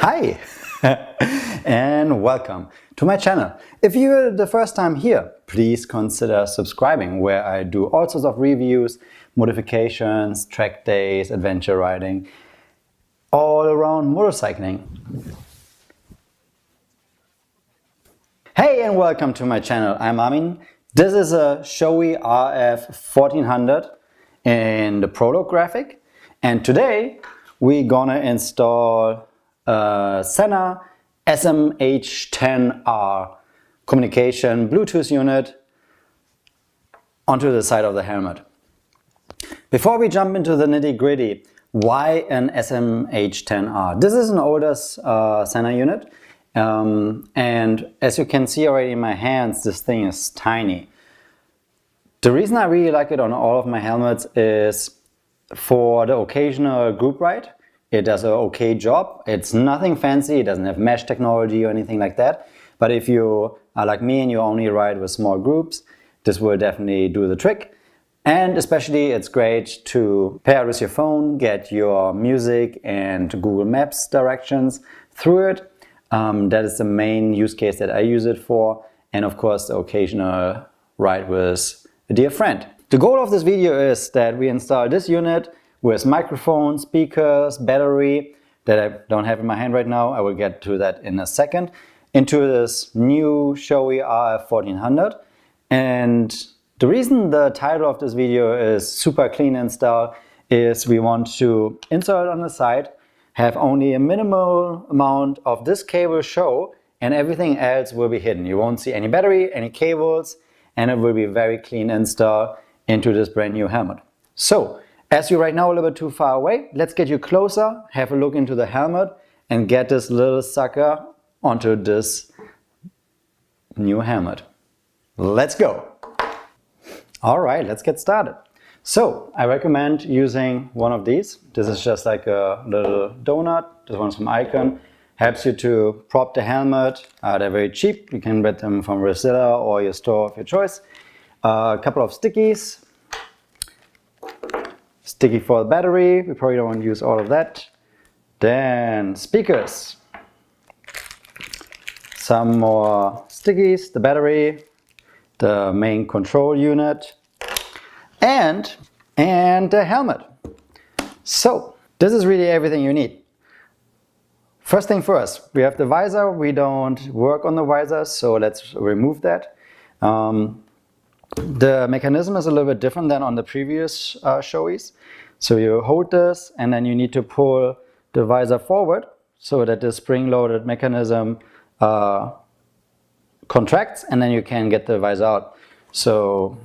Hi and welcome to my channel. If you're the first time here, please consider subscribing, where I do all sorts of reviews, modifications, track days, adventure riding, all around motorcycling. Hey and welcome to my channel. I'm Armin. This is a Shoei RF 1400 in the Prologue graphic, and today we're gonna install Sena SMH 10R communication Bluetooth unit onto the side of the helmet. Before we jump into the nitty-gritty, why an SMH 10R? This is an older Sena unit, and as you can see already in my hands, this thing is tiny. The reason I really like it on all of my helmets is for the occasional group ride. It does an okay job. It's nothing fancy, it doesn't have mesh technology or anything like that. But if you are like me and you only ride with small groups, this will definitely do the trick. And especially it's great to pair it with your phone, get your music and Google Maps directions through it. That is the main use case that I use it for. And of course the occasional ride with a dear friend. The goal of this video is that we install this unit with microphone, speakers, battery that I don't have in my hand right now, I will get to that in a second, into this new Shoei RF 1400. And the reason the title of this video is super clean install is we want to install it on the side, have only a minimal amount of this cable show, and everything else will be hidden. You won't see any battery, any cables, and it will be very clean install into this brand new helmet. So, as you're right now a little bit too far away, let's get you closer, have a look into the helmet and get this little sucker onto this new helmet. Let's go! Alright, let's get started. So, I recommend using one of these. This is just like a little donut. This one's from Icon. Helps you to prop the helmet. They're very cheap. You can get them from Resilla or your store of your choice. A couple of stickies. Sticky for the battery, we probably don't want to use all of that. Then speakers. Some more stickies, the battery, the main control unit, and the helmet. So, this is really everything you need. First thing first, we have the visor. We don't work on the visor, so let's remove that. The mechanism is a little bit different than on the previous Shoeis. So you hold this and then you need to pull the visor forward so that the spring-loaded mechanism contracts, and then you can get the visor out. So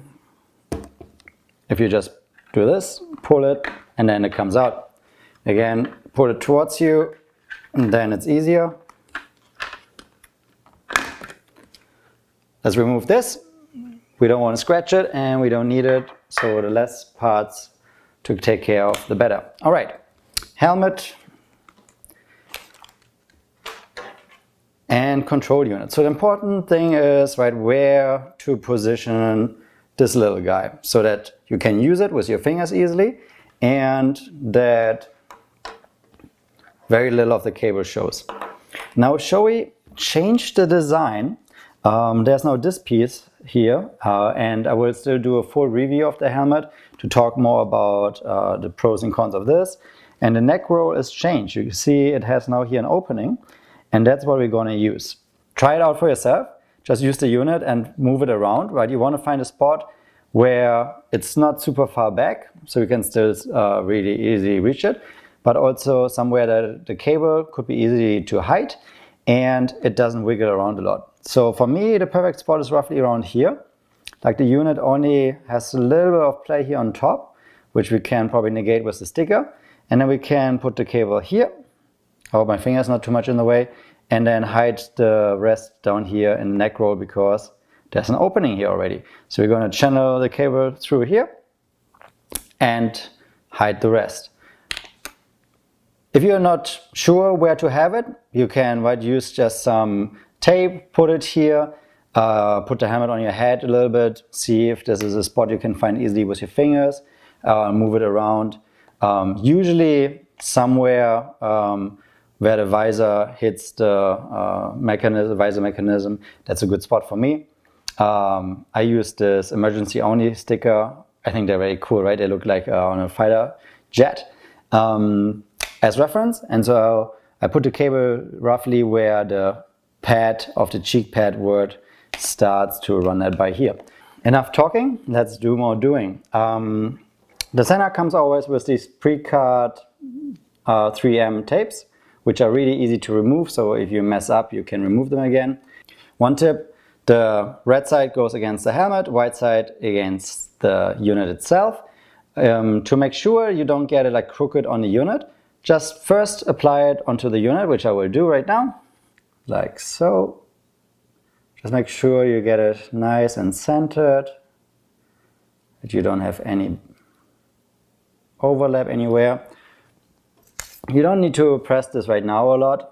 if you just do this, pull it, and then it comes out. Again, pull it towards you, and then it's easier. Let's remove this. We don't want to scratch it and we don't need it, so the less parts to take care of, the better. Alright, helmet and control unit. So the important thing is where to position this little guy so that you can use it with your fingers easily and that very little of the cable shows. Now Shoei changed the design. There's now this piece here, and I will still do a full review of the helmet to talk more about the pros and cons of this. And the neck roll is changed. You see it has now here an opening, and that's what we're going to use. Try it out for yourself. Just use the unit and move it around, right? You want to find a spot where it's not super far back, so you can still really easily reach it, but also somewhere that the cable could be easy to hide and it doesn't wiggle around a lot. So for me, the perfect spot is roughly around here. Like the unit only has a little bit of play here on top, which we can probably negate with the sticker. And then we can put the cable here. I hope my finger's not too much in the way. And then hide the rest down here in the neck roll because there's an opening here already. So we're going to channel the cable through here and hide the rest. If you're not sure where to have it, you can use just some tape, put it here, put the helmet on your head a little bit, see if this is a spot you can find easily with your fingers, move it around. Usually somewhere where the visor hits the visor mechanism. That's a good spot for me. I use this emergency only sticker. I think they're very cool, right? They look like on a fighter jet as reference. And so I put the cable roughly where the pad of the cheek pad word starts to run that by here. Enough talking, let's do more doing. The Sena comes always with these pre-cut 3M tapes, which are really easy to remove, so if you mess up you can remove them again. One tip, the red side goes against the helmet, white side against the unit itself. To make sure you don't get it like crooked on the unit, just first apply it onto the unit, which I will do right now, like so. Just make sure you get it nice and centered, that you don't have any overlap anywhere. You don't need to press this right now a lot,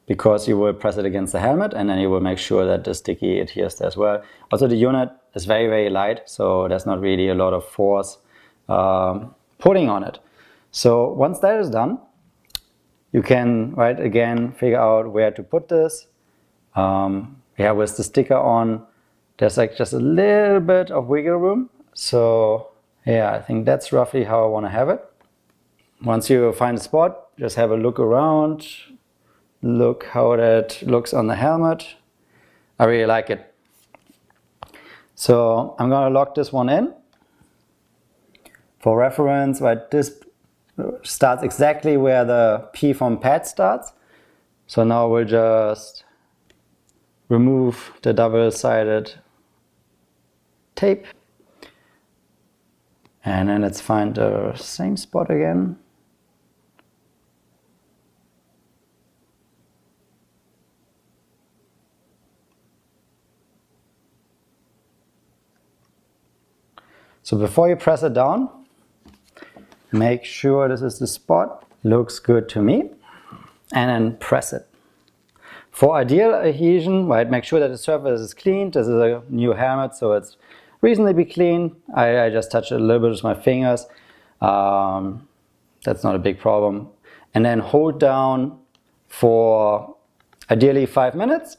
because you will press it against the helmet and then you will make sure that the sticky adheres there as well. Also the unit is very, very light, so there's not really a lot of force pulling on it. So once that is done, you can, right, again, figure out where to put this. Yeah, with the sticker on, there's like just a little bit of wiggle room. So yeah, I think that's roughly how I want to have it. Once you find a spot, just have a look around, look how that looks on the helmet. I really like it. So I'm going to lock this one in. For reference, right, this starts exactly where the P from pad starts. So now we'll just remove the double-sided tape. And then let's find the same spot again. So before you press it down, make sure this is the spot. Looks good to me. And then press it. For ideal adhesion, right, make sure that the surface is clean. This is a new helmet, so it's reasonably clean. I just touch it a little bit with my fingers. That's not a big problem. And then hold down for ideally 5 minutes.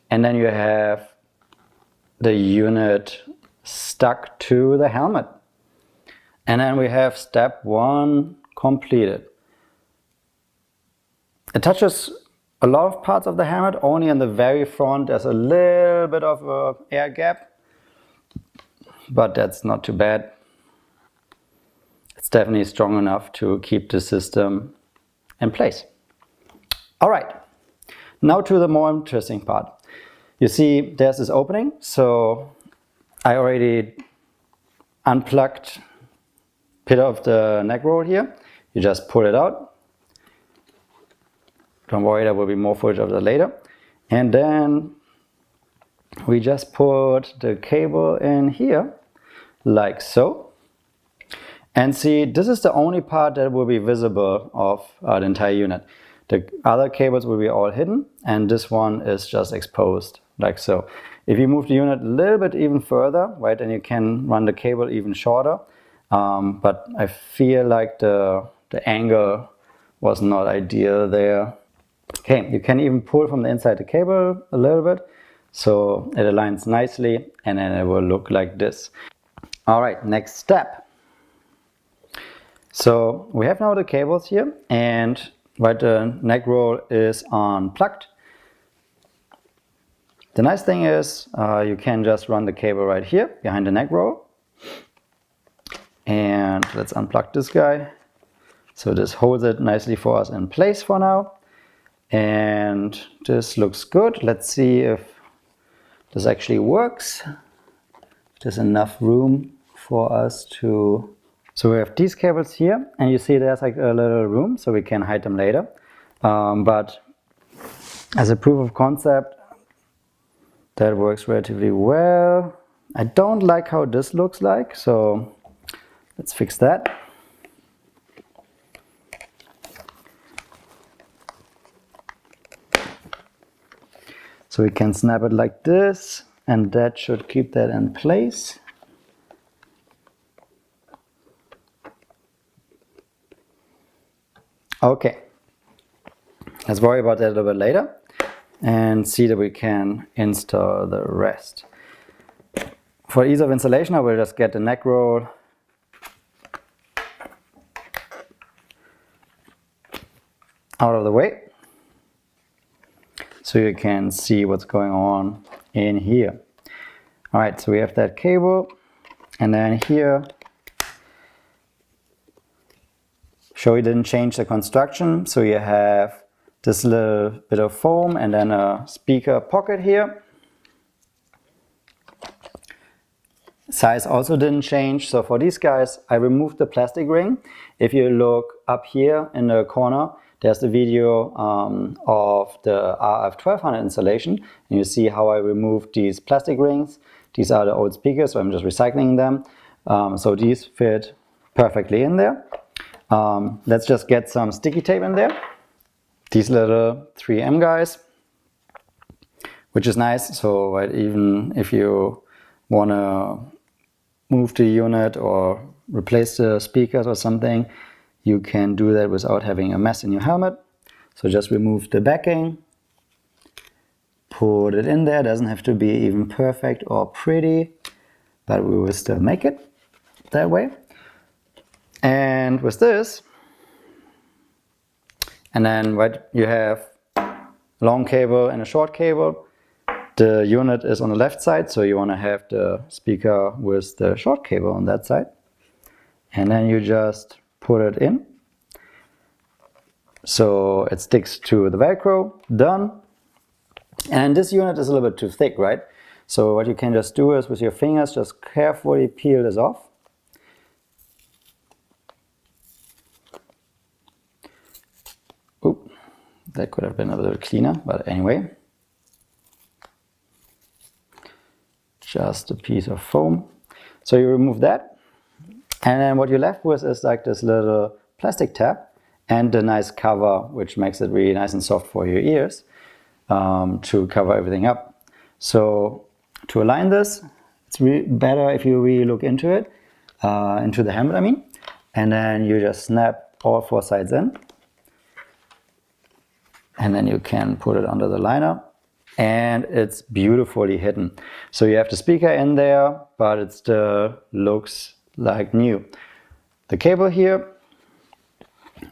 And then you have the unit stuck to the helmet. And then we have step 1 completed. It touches a lot of parts of the helmet. Only in the very front there's a little bit of an air gap, but that's not too bad. It's definitely strong enough to keep the system in place. All right, now to the more interesting part. You see there's this opening, so I already unplugged a bit of the neck roll here. You just pull it out. Don't worry, there will be more footage of that later. And then we just put the cable in here, like so. And see, this is the only part that will be visible of the entire unit. The other cables will be all hidden, and this one is just exposed, like so. If you move the unit a little bit even further, right, then you can run the cable even shorter. But I feel like the angle was not ideal there. Okay, you can even pull from the inside the cable a little bit, so it aligns nicely, and then it will look like this. All right, next step. So we have now the cables here, and right, the neck roll is unplugged. The nice thing is you can just run the cable right here behind the neck roll. And let's unplug this guy. So this holds it nicely for us in place for now. And this looks good. Let's see if this actually works. There's enough room for us to... So we have these cables here, and you see there's like a little room, so we can hide them later. But as a proof of concept, that works relatively well. I don't like how this looks like, so let's fix that. So we can snap it like this, and that should keep that in place. Okay, let's worry about that a little bit later and see that we can install the rest. For ease of installation, I will just get the neck roll out of the way so you can see what's going on in here. Alright, so we have that cable, and then here Shoei didn't change the construction, so you have this little bit of foam and then a speaker pocket here. Size also didn't change, so for these guys I removed the plastic ring. If you look up here in the corner, there's the video of the RF 1200 installation, and you see how I removed these plastic rings. These are the old speakers, so I'm just recycling them. So these fit perfectly in there. Let's just get some sticky tape in there. These little 3M guys, which is nice, so right, even if you want to move the unit or replace the speakers or something, you can do that without having a mess in your helmet. So just remove the backing, put it in there. Doesn't have to be even perfect or pretty, but we will still make it that way. And with this, and then right, you have a long cable and a short cable. The unit is on the left side, so you want to have the speaker with the short cable on that side. And then you just put it in so it sticks to the Velcro. Done. And this unit is a little bit too thick, right? So what you can just do is with your fingers just carefully peel this off. Oop, that could have been a little cleaner, but anyway. Just a piece of foam. So you remove that, and then what you're left with is like this little plastic tab and the nice cover, which makes it really nice and soft for your ears to cover everything up. So to align this, it's really better if you really look into it, into the helmet I mean, and then you just snap all four sides in, and then you can put it under the liner. And it's beautifully hidden. So you have the speaker in there, but it still looks like new. The cable here,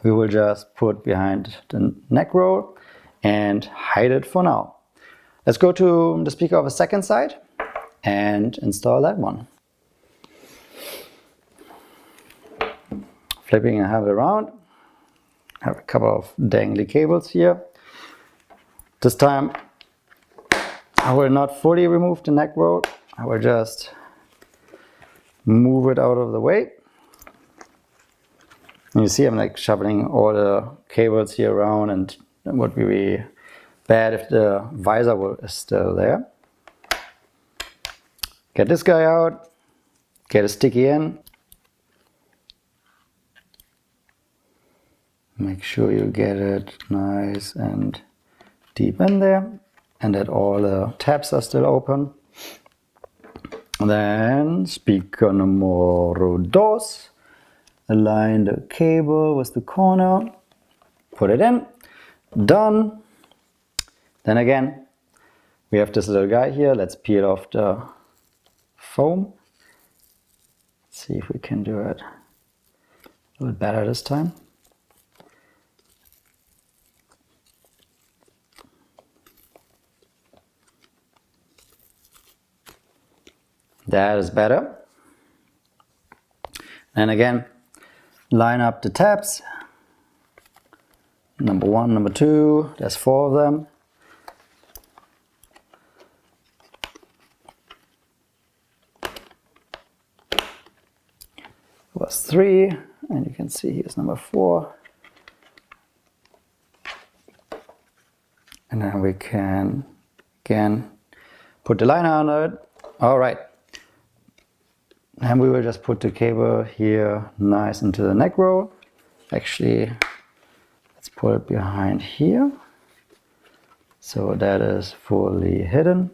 we will just put behind the neck roll and hide it for now. Let's go to the speaker of the second side and install that one. Flipping and have it around. Have a couple of dangly cables here. This time I will not fully remove the neck roll. I will just move it out of the way. And you see I'm like shuffling all the cables here around, and it would be really bad if the visor is still there. Get this guy out, get a sticky in. Make sure you get it nice and deep in there, and that all the tabs are still open. And then speaker numero dos. Align the cable with the corner. Put it in. Done. Then again, we have this little guy here. Let's peel off the foam. See if we can do it a little better this time. That is better. And again, line up the tabs. Number one, number two, there's 4 of them. Was 3, and you can see here's number 4. And then we can again put the liner under it. All right. And we will just put the cable here nice into the neck roll. Actually, let's put it behind here. So that is fully hidden.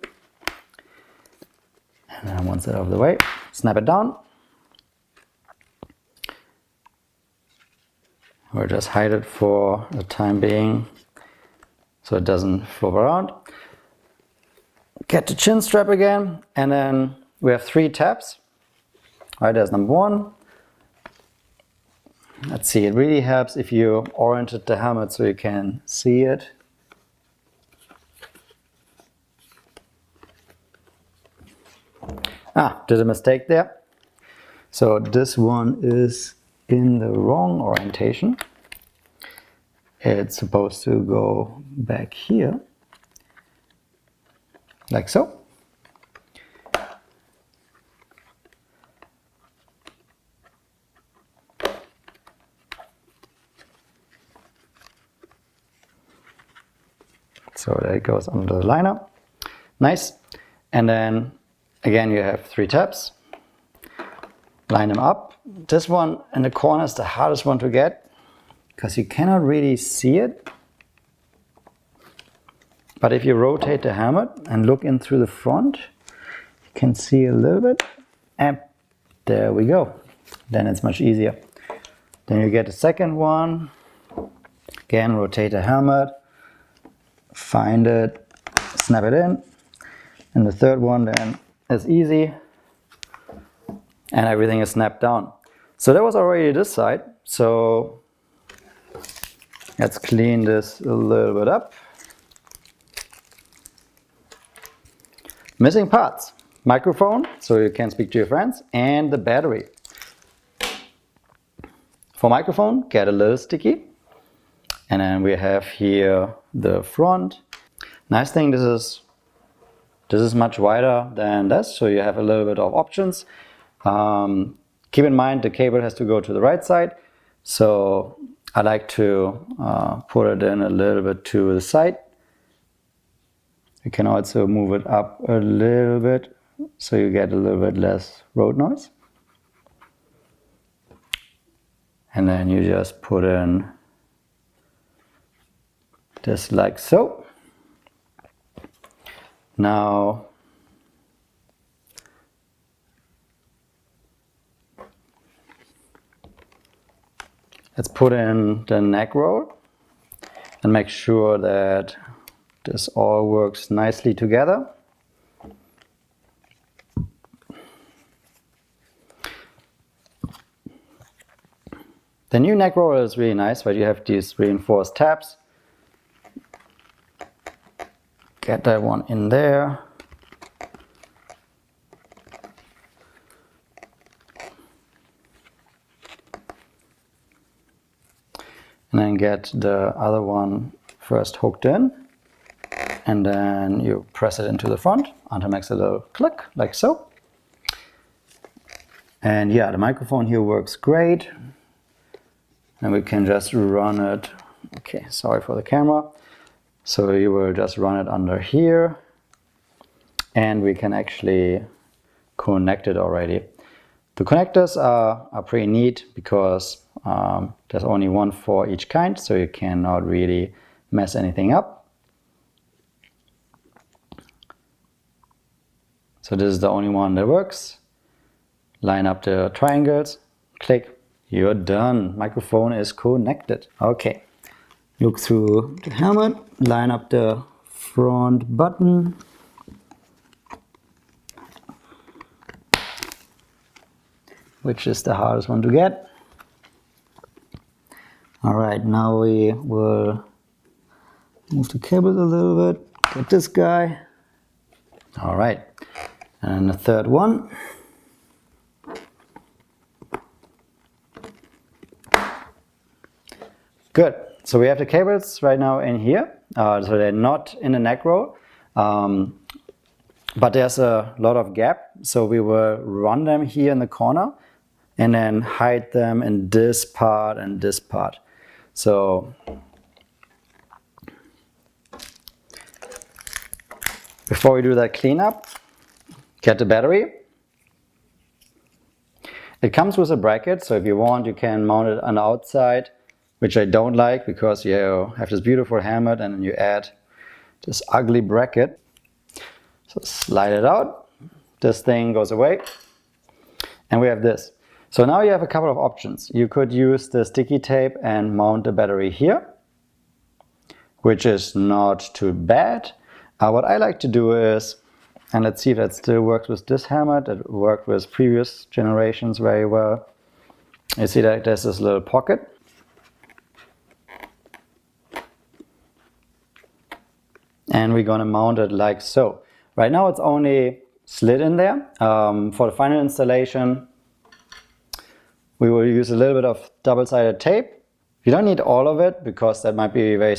And then once it's out of the way, snap it down. We'll just hide it for the time being so it doesn't flop around. Get the chin strap again, and then we have 3 tabs. All right, there's number 1. Let's see, it really helps if you oriented the helmet so you can see it. Did a mistake there. So this one is in the wrong orientation. It's supposed to go back here, like so. So there it goes under the liner. Nice. And then again you have 3 tabs. Line them up. This one in the corner is the hardest one to get because you cannot really see it. But if you rotate the helmet and look in through the front, you can see a little bit. And there we go. Then it's much easier. Then you get the second one. Again, rotate the helmet. Find it, snap it in, and the third one then is easy, and everything is snapped down. So that was already this side, so let's clean this a little bit up. Missing parts: microphone, so you can speak to your friends, and the battery. For microphone, get a little sticky. And then we have here the front. Nice thing, this is much wider than this, so you have a little bit of options. Keep in mind the cable has to go to the right side, so I like to put it in a little bit to the side. You can also move it up a little bit, so you get a little bit less road noise. And then you just put in just like so. Now let's put in the neck roll and make sure that this all works nicely together. The new neck roll is really nice, but you have these reinforced tabs. Get that one in there. And then get the other one first hooked in. And then you press it into the front until it makes a little click, like so. And yeah, the microphone here works great. And we can just run it. Okay, sorry for the camera. So you will just run it under here, and we can actually connect it already. The connectors are pretty neat because there's only one for each kind, so you cannot really mess anything up. So this is the only one that works. Line up the triangles, click, you're done. Microphone is connected. Okay. Look through the helmet, line up the front button. Which is the hardest one to get. Alright, now we will move the cables a little bit. Get this guy. Alright, and the third one. Good. So we have the cables right now in here, so they're not in the neck roll, but there's a lot of gap, so we will run them here in the corner and then hide them in this part and this part. So before we do that cleanup, get the battery. It comes with a bracket, so if you want you can mount it on the outside, which I don't like because you have this beautiful helmet and then you add this ugly bracket. So slide it out, this thing goes away, and we have this. So now you have a couple of options. You could use the sticky tape and mount the battery here. which is not too bad. What I like to do is, and let's see if that still works with this helmet. It worked with previous generations very well. You see that there's this little pocket. And we're going to mount it like so. Right now it's only slid in there. For the final installation, we will use a little bit of double-sided tape. You don't need all of it because that might be very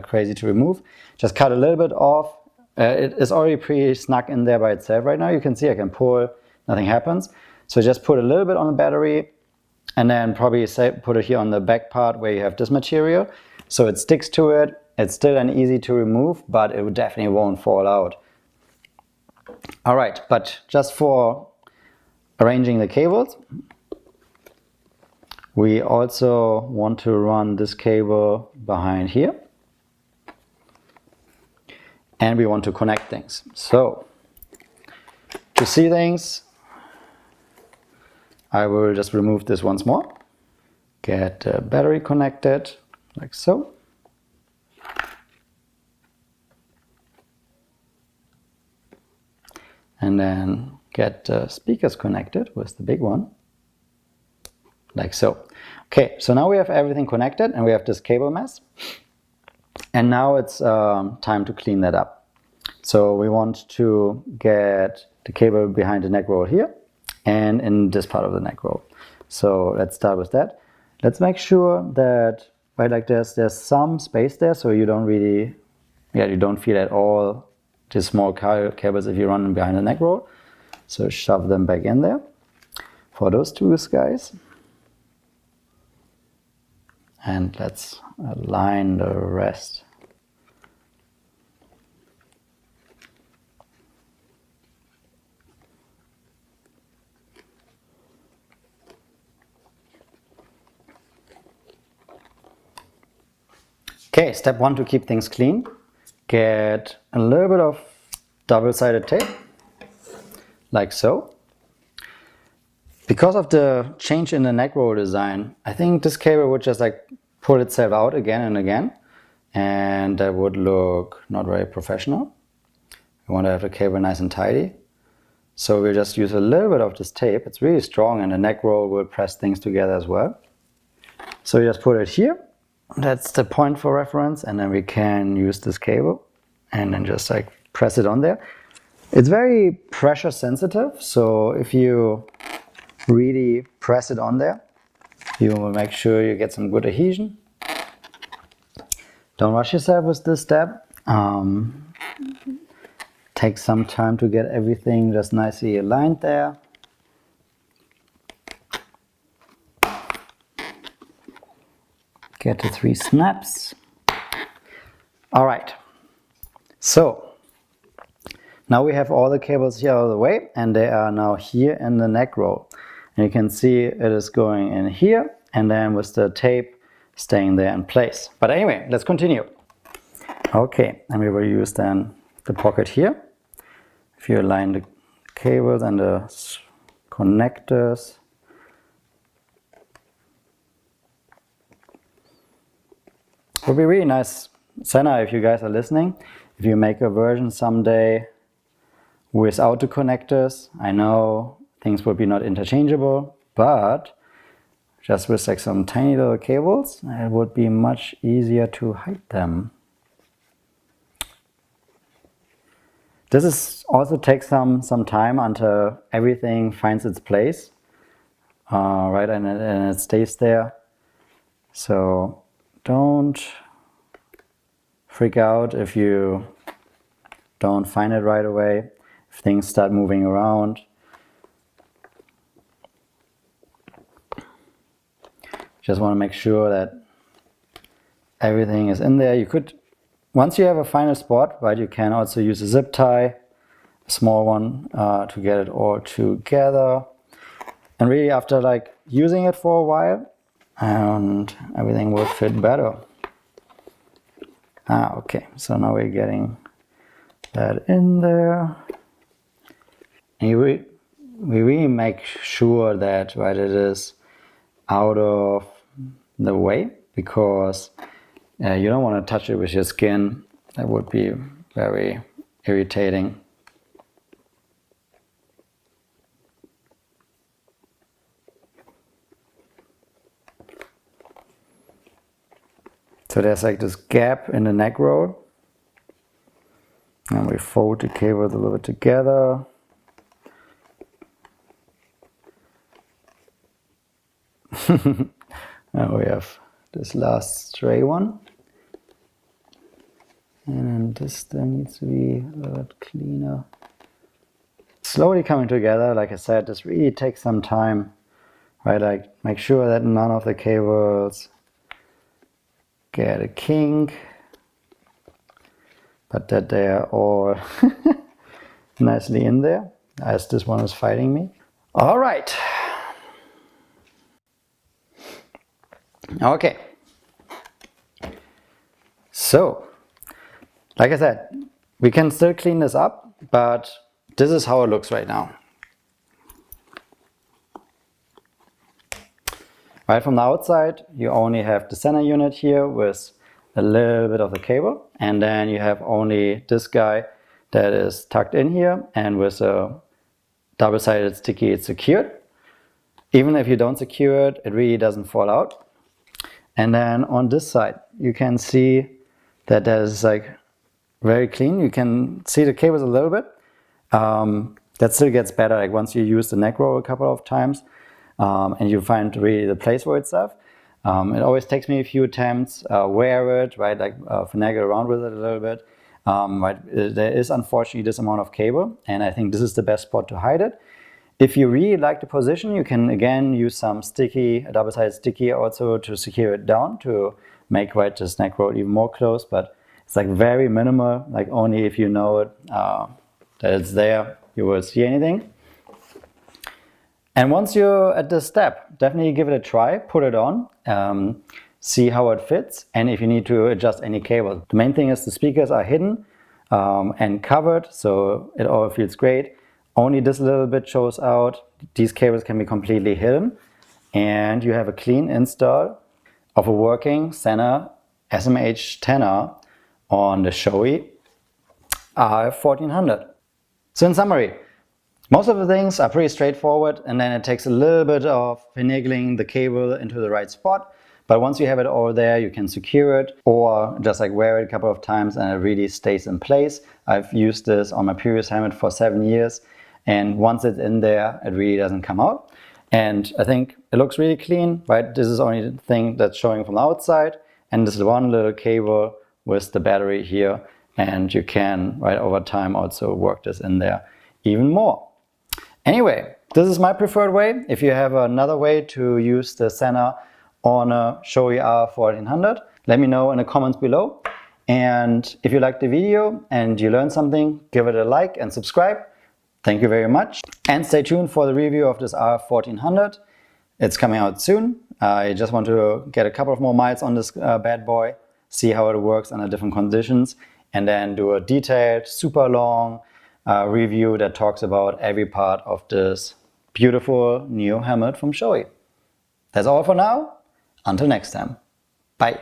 crazy to remove. Just cut a little bit off. It is already pretty snug in there by itself right now. You can see I can pull, nothing happens. So just put a little bit on the battery and then probably put it here on the back part where you have this material. So it sticks to it. It's still an easy to remove, but it definitely won't fall out. All right, but just for arranging the cables, we also want to run this cable behind here. And we want to connect things. So, to see things, I will just remove this once more. Get the battery connected, like so. And then get the speakers connected with the big one, like so. Okay, so now we have everything connected and we have this cable mess. And now it's time to clean that up. So we want to get the cable behind the neck roll here and in this part of the neck roll. So let's start with that. Let's make sure that right like there's some space there, so you don't really, you don't feel at all the small cables if you run them behind the neck roll. So shove them back in there for those two guys. And let's align the rest. Okay, step one to keep things clean. Get a little bit of double-sided tape, like so. Because of the change in the neck roll design, I think this cable would just like pull itself out again and again, and that would look not very professional. We want to have the cable nice and tidy. So we'll just use a little bit of this tape. It's really strong and the neck roll will press things together as well. So you just put it here. That's the point for reference, and then we can use this cable and then just like press it on there. It's very pressure sensitive, so if you really press it on there, you will make sure you get some good adhesion. Don't rush yourself with this step. Take some time to get everything just nicely aligned there. Get the 3 snaps. All right, so now we have all the cables here out of the way and they are now here in the neck roll. And you can see it is going in here and then with the tape staying there in place. But anyway, let's continue. Okay, and we will use then the pocket here. If you align the cables and the connectors, it would be really nice, Sena, if you guys are listening, if you make a version someday without the connectors. I know things would be not interchangeable, but just with like some tiny little cables, it would be much easier to hide them. This is also takes some time until everything finds its place, right, and it stays there. So don't freak out if you don't find it right away, if things start moving around. Just want to make sure that everything is in there. You could, once you have a final spot, right, you can also use a zip tie, a small one, to get it all together. And really after like using it for a while, and everything will fit better. Okay, so now we're getting that in there. And we really make sure that, right, it is out of the way, because You don't want to touch it with your skin. That would be very irritating. So there's like this gap in the neck road. And we fold the cables a little bit together. Now we have this last stray one. And then this still needs to be a little bit cleaner. Slowly coming together. Like I said, this really takes some time, right? Like make sure that none of the cables get a kink, but that they are all nicely in there, as this one is fighting me. All right. Okay. So, like I said, we can still clean this up, but this is how it looks right now. Right from the outside, you only have the center unit here with a little bit of the cable, and then you have only this guy that is tucked in here, and with a double-sided sticky it's secured. Even if you don't secure it, it really doesn't fall out. And then on this side, you can see that that is like very clean. You can see the cables a little bit. That still gets better like once you use the neck roll a couple of times. And you find really the place for itself. It always takes me a few attempts, wear it, right, like finagle around with it a little bit. Right, there is unfortunately this amount of cable, and I think this is the best spot to hide it. If you really like the position, you can again use some sticky, a double-sided sticky also to secure it down to make this neck roll even more close, but it's like very minimal, like only if you know it, that it's there, you will see anything. And once you're at this step, definitely give it a try, put it on, see how it fits, and if you need to adjust any cable. The main thing is the speakers are hidden and covered, so it all feels great. Only this little bit shows out. These cables can be completely hidden, and you have a clean install of a working Sena SMH tenor on the Shoei RF 1400. So in summary, most of the things are pretty straightforward, and then it takes a little bit of finagling the cable into the right spot. But once you have it all there, you can secure it or just like wear it a couple of times and it really stays in place. I've used this on my previous helmet for 7 years, and once it's in there, it really doesn't come out. And I think it looks really clean, right? This is only the thing that's showing from the outside, and this is one little cable with the battery here, and you can, right, over time also work this in there even more. Anyway, this is my preferred way. If you have another way to use the Sena on a Shoei RF 1400, let me know in the comments below. And if you liked the video and you learned something, give it a like and subscribe. Thank you very much. And stay tuned for the review of this RF 1400. It's coming out soon. I just want to get a couple of more miles on this bad boy, see how it works under different conditions, and then do a detailed, super long review that talks about every part of this beautiful new helmet from Shoei. That's all for now. Until next time. Bye.